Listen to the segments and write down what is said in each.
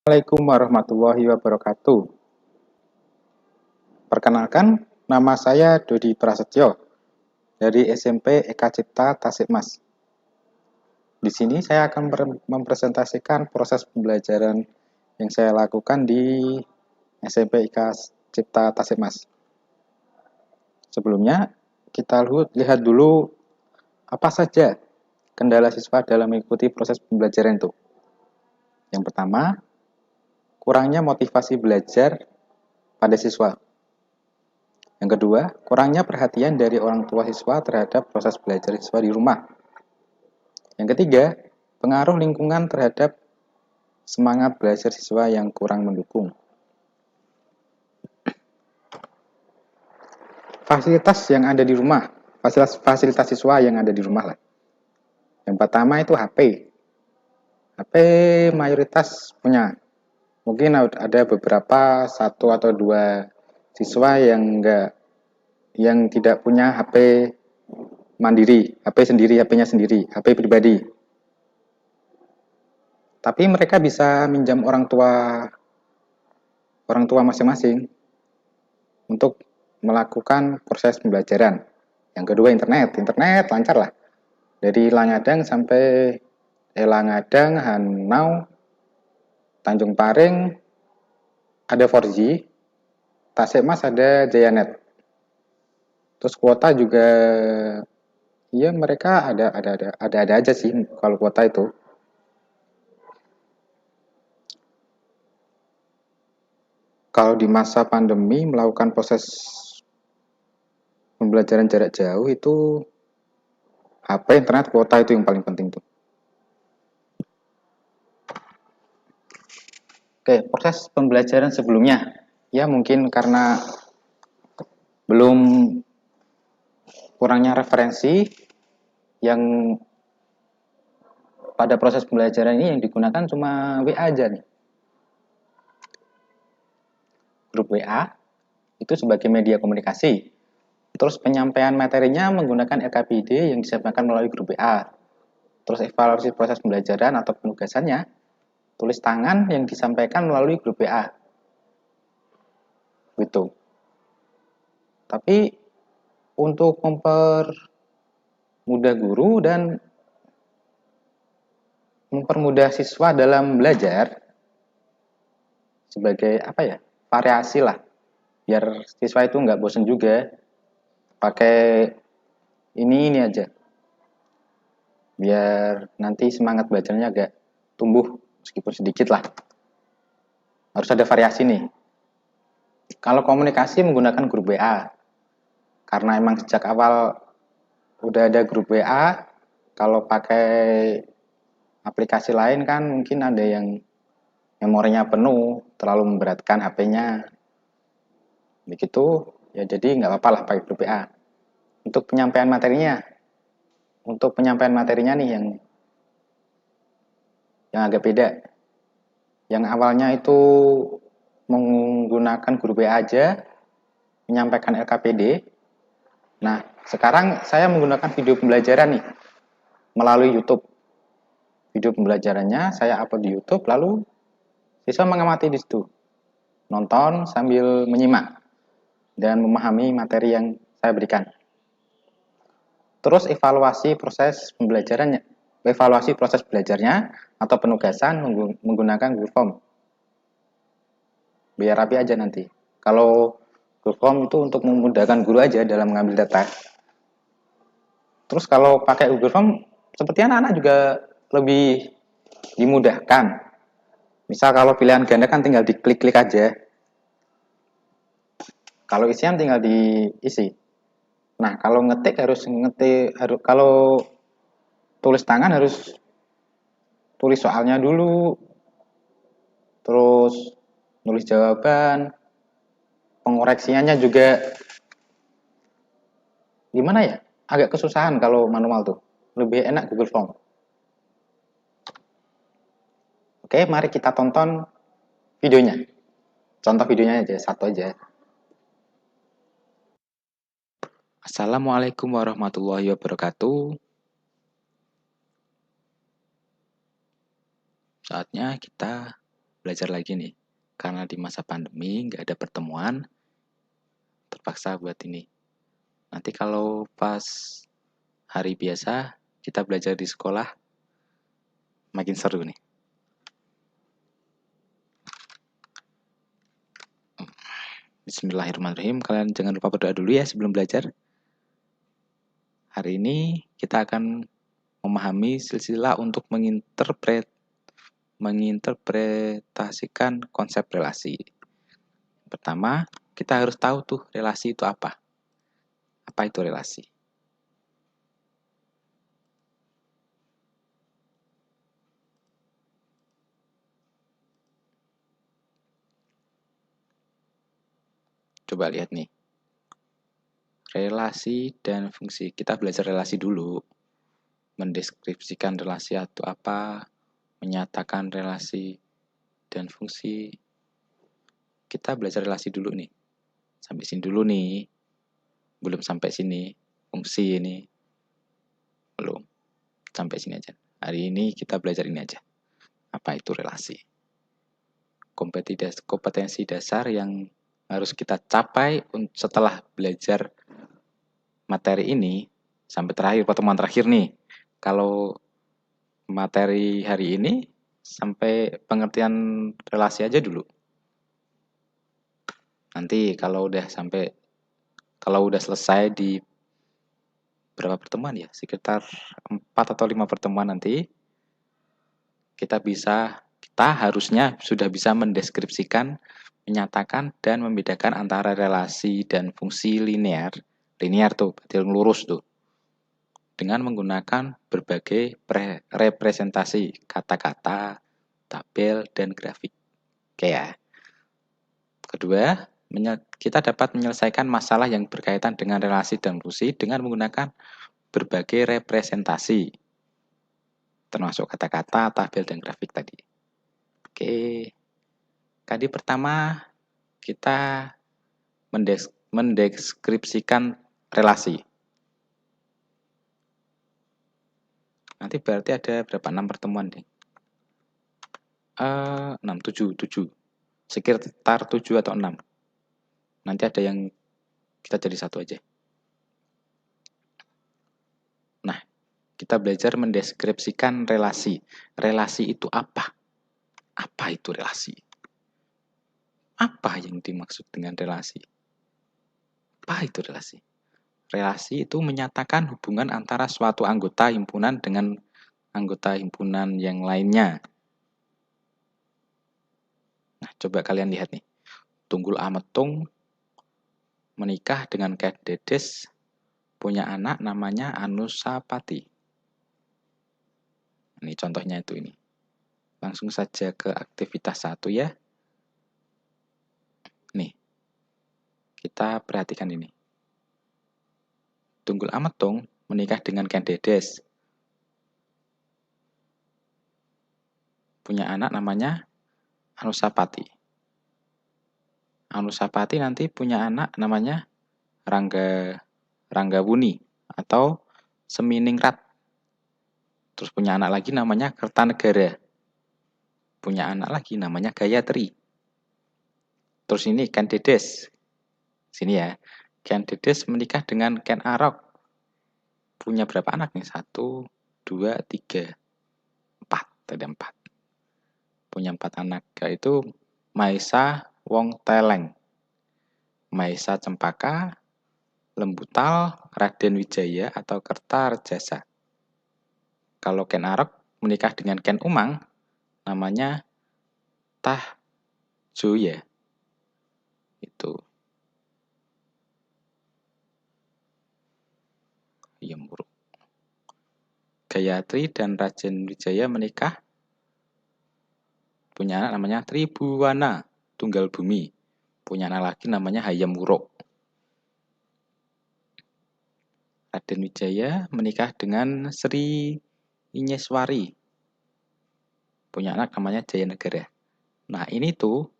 Assalamualaikum warahmatullahi wabarakatuh. Perkenalkan, nama saya Dodi Prasetyo dari SMP Eka Cipta Tasikmas. Di sini saya akan mempresentasikan proses pembelajaran yang saya lakukan di SMP Eka Cipta Tasikmas. Sebelumnya, kita lihat dulu apa saja kendala siswa dalam mengikuti proses pembelajaran itu. Yang pertama, kurangnya motivasi belajar pada siswa. Yang kedua, kurangnya perhatian dari orang tua siswa terhadap proses belajar siswa di rumah. Yang ketiga, pengaruh lingkungan terhadap semangat belajar siswa yang kurang mendukung. Fasilitas yang ada di rumah, fasilitas siswa yang ada di rumah lah. Yang pertama itu HP. HP mayoritas punya. Mungkin ada beberapa satu atau dua siswa yang tidak punya HP mandiri, HP-nya sendiri, HP pribadi. Tapi mereka bisa minjam orang tua masing-masing untuk melakukan proses pembelajaran. Yang kedua internet lancar lah. Dari Langadang sampai Langadang, Hanau, Tanjung Paring ada 4G, Tasikmas ada Jayanet. Terus kuota juga, ya mereka ada aja sih kalau kuota itu. Kalau di masa pandemi melakukan proses pembelajaran jarak jauh itu HP, internet, kuota itu yang paling penting tuh. Oke, proses pembelajaran sebelumnya. Ya mungkin karena belum kurangnya referensi yang pada proses pembelajaran ini yang digunakan cuma WA aja nih. Grup WA itu sebagai media komunikasi. Terus penyampaian materinya menggunakan LKPD yang disampaikan melalui grup WA. Terus evaluasi proses pembelajaran atau penugasannya, tulis tangan yang disampaikan melalui grup WA. Gitu. Tapi untuk mempermudah guru dan mempermudah siswa dalam belajar sebagai variasi lah, biar siswa itu nggak bosan juga pakai ini aja, biar nanti semangat belajarnya agak tumbuh meskipun sedikit lah. Harus ada variasi nih. Kalau komunikasi menggunakan grup WA, karena emang sejak awal udah ada grup WA. Kalau pakai aplikasi lain kan mungkin ada yang memorinya penuh, terlalu memberatkan HP-nya. Begitu, ya jadi nggak apa-apa lah pakai grup WA. Untuk penyampaian materinya nih yang agak beda. Yang awalnya itu menggunakan grup WA aja, menyampaikan LKPD. Nah, sekarang saya menggunakan video pembelajaran nih melalui YouTube. Video pembelajarannya saya upload di YouTube, lalu siswa mengamati di situ, nonton sambil menyimak dan memahami materi yang saya berikan. Terus evaluasi proses belajarnya atau penugasan menggunakan Google Form. Biar rapi aja nanti. Kalau Google Form itu untuk memudahkan guru aja dalam mengambil data. Terus kalau pakai Google Form, sepertinya anak-anak juga lebih dimudahkan. Misal kalau pilihan ganda kan tinggal diklik-klik aja. Kalau isian tinggal diisi. Nah, kalau kalau tulis tangan harus tulis soalnya dulu, terus nulis jawaban, pengoreksiannya juga gimana ya? Agak kesusahan kalau manual tuh. Lebih enak Google Form. Oke, mari kita tonton videonya. Contoh videonya aja, satu aja. Assalamualaikum warahmatullahi wabarakatuh. Saatnya kita belajar lagi nih. Karena di masa pandemi nggak ada pertemuan, terpaksa buat ini. Nanti kalau pas hari biasa kita belajar di sekolah, makin seru nih. Bismillahirrahmanirrahim. Kalian jangan lupa berdoa dulu ya sebelum belajar. Hari ini kita akan memahami silsilah untuk menginterpretasikan konsep relasi. Pertama, kita harus tahu tuh relasi itu apa. Apa itu relasi? Coba lihat nih. Relasi dan fungsi. Kita belajar relasi dulu. Mendeskripsikan relasi itu apa, menyatakan relasi dan fungsi. Kita belajar relasi dulu nih. Sampai sini dulu nih. Belum sampai sini. Fungsi ini. Belum. Sampai sini aja. Hari ini kita belajar ini aja. Apa itu relasi? Kompetensi dasar yang harus kita capai setelah belajar materi ini sampai terakhir, pertemuan terakhir nih. Kalau materi hari ini sampai pengertian relasi aja dulu. Nanti kalau udah selesai di berapa pertemuan ya? Sekitar 4 atau 5 pertemuan nanti kita harusnya sudah bisa mendeskripsikan, menyatakan dan membedakan antara relasi dan fungsi linear. Linear tuh, berarti lurus tuh. Dengan menggunakan berbagai representasi kata-kata, tabel, dan grafik. Oke ya. Kedua, kita dapat menyelesaikan masalah yang berkaitan dengan relasi dan fungsi dengan menggunakan berbagai representasi, termasuk kata-kata, tabel, dan grafik tadi. Oke. Tadi pertama kita mendeskripsikan relasi. Nanti berarti ada berapa? 6 pertemuan nih. 7. Sekitar 7 atau 6. Nanti ada yang kita jadi satu aja. Nah, kita belajar mendeskripsikan relasi. Relasi itu apa? Apa itu relasi? Apa yang dimaksud dengan relasi? Apa itu relasi? Relasi itu menyatakan hubungan antara suatu anggota himpunan dengan anggota himpunan yang lainnya. Nah, coba kalian lihat nih. Tunggul Ametung menikah dengan Ken Dedes, punya anak namanya Anusapati. Ini contohnya itu ini. Langsung saja ke aktivitas 1 ya. Nih, kita perhatikan ini. Tunggul Ametung menikah dengan Ken Dedes. Punya anak namanya Anusapati. Anusapati nanti punya anak namanya Ranggawuni atau Seminingrat. Terus punya anak lagi namanya Kertanegara. Punya anak lagi namanya Gayatri. Terus ini Ken Dedes. Sini ya. Ken Dedes menikah dengan Ken Arok. Punya berapa anak nih? 1, 2, 3, 4. Ada 4. Punya 4 anak. Yaitu Maisa Wong Teleng, Maisa Cempaka, Lembutal, Raden Wijaya atau Kertarejasa. Kalau Ken Arok menikah dengan Ken Umang, namanya Tahjoya. Itu. Yemburuk. Gayatri dan Raden Wijaya menikah, punya anak namanya Tribuwana Tunggal Bumi. Punya anak lagi namanya Hayam Wuruk. Raden Wijaya menikah dengan Sri Inyeswari. Punya anak namanya Jayanegara. Nah, ini tuh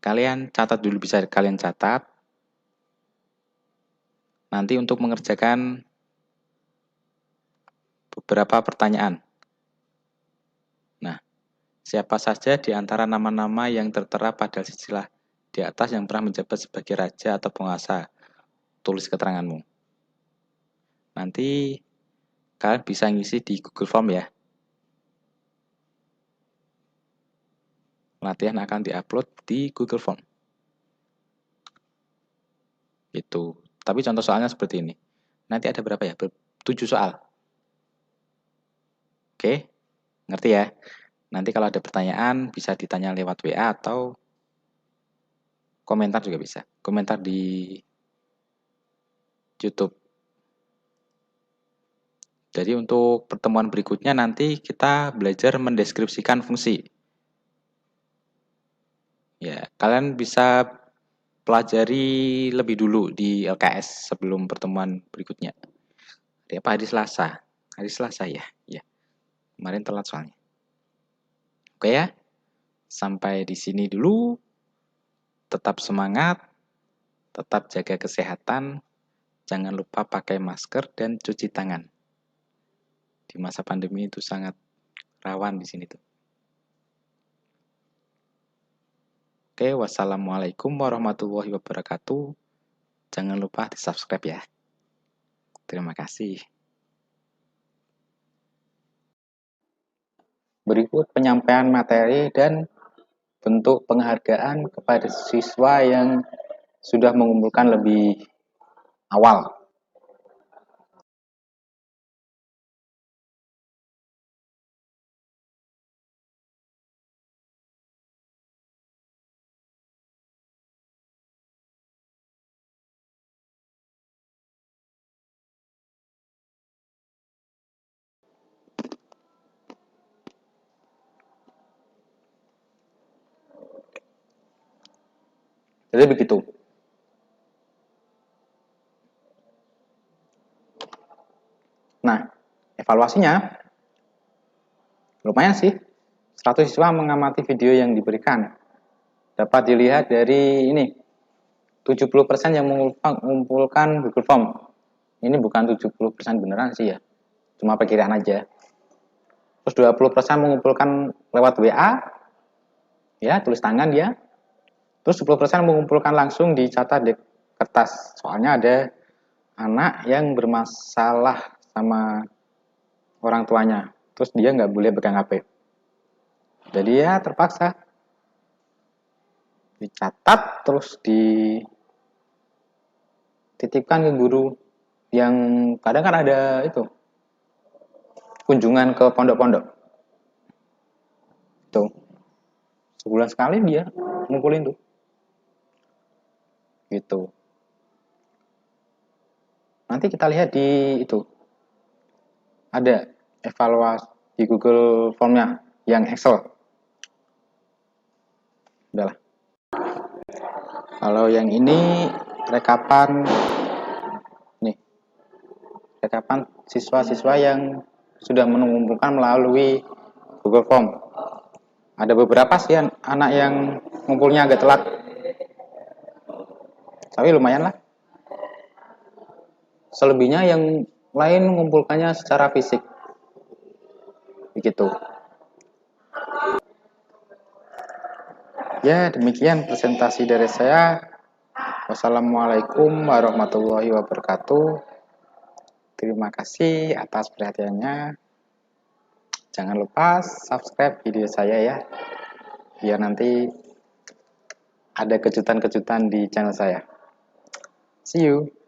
kalian catat dulu, bisa kalian catat. Nanti untuk mengerjakan beberapa pertanyaan. Nah, Siapa saja di antara nama-nama yang tertera pada silsilah di atas yang pernah menjabat sebagai raja atau penguasa? Tulis keteranganmu. Nanti kalian bisa ngisi di Google Form ya. Latihan akan diupload di Google Form. Itu. Tapi contoh soalnya seperti ini. Nanti ada berapa ya? 7 soal. Oke? Ngerti ya? Nanti kalau ada pertanyaan bisa ditanya lewat WA atau komentar juga bisa. Komentar di YouTube. Jadi untuk pertemuan berikutnya nanti kita belajar mendeskripsikan fungsi. Ya, kalian bisa pelajari lebih dulu di LKS sebelum pertemuan berikutnya. Hari apa? Hari Selasa. Hari Selasa ya. Ya. Kemarin telat soalnya. Oke ya. Sampai di sini dulu. Tetap semangat. Tetap jaga kesehatan. Jangan lupa pakai masker dan cuci tangan. Di masa pandemi itu sangat rawan di sini tuh. Oke, wassalamualaikum warahmatullahi wabarakatuh. Jangan lupa di-subscribe ya. Terima kasih. Berikut penyampaian materi dan bentuk penghargaan kepada siswa yang sudah mengumpulkan lebih awal. Jadi begitu. Nah, evaluasinya lumayan sih. 100 siswa mengamati video yang diberikan. Dapat dilihat dari ini, 70% yang mengumpulkan Google Form. Ini bukan 70% beneran sih ya. Cuma perkiraan aja. Terus 20% mengumpulkan lewat WA. Ya, tulis tangan ya. Terus 10% mengumpulkan langsung dicatat di kertas. Soalnya ada anak yang bermasalah sama orang tuanya. Terus dia nggak boleh pegang HP. Jadi ya terpaksa dicatat terus dititipkan ke guru. Yang kadang kan ada itu kunjungan ke pondok-pondok. Tuh. Sebulan sekali dia ngumpulin tuh. Gitu. Nanti kita lihat di itu. Ada evaluasi di Google Formnya yang Excel. Udahlah. Kalau yang ini rekapan nih. Rekapan siswa-siswa yang sudah mengumpulkan melalui Google Form. Ada beberapa sih anak yang ngumpulnya agak telat. Tapi lumayan lah. Selebihnya yang lain mengumpulkannya secara fisik. Begitu. Ya, demikian presentasi dari saya. Wassalamualaikum warahmatullahi wabarakatuh. Terima kasih atas perhatiannya. Jangan lupa subscribe video saya ya. Biar nanti ada kejutan-kejutan di channel saya. See you.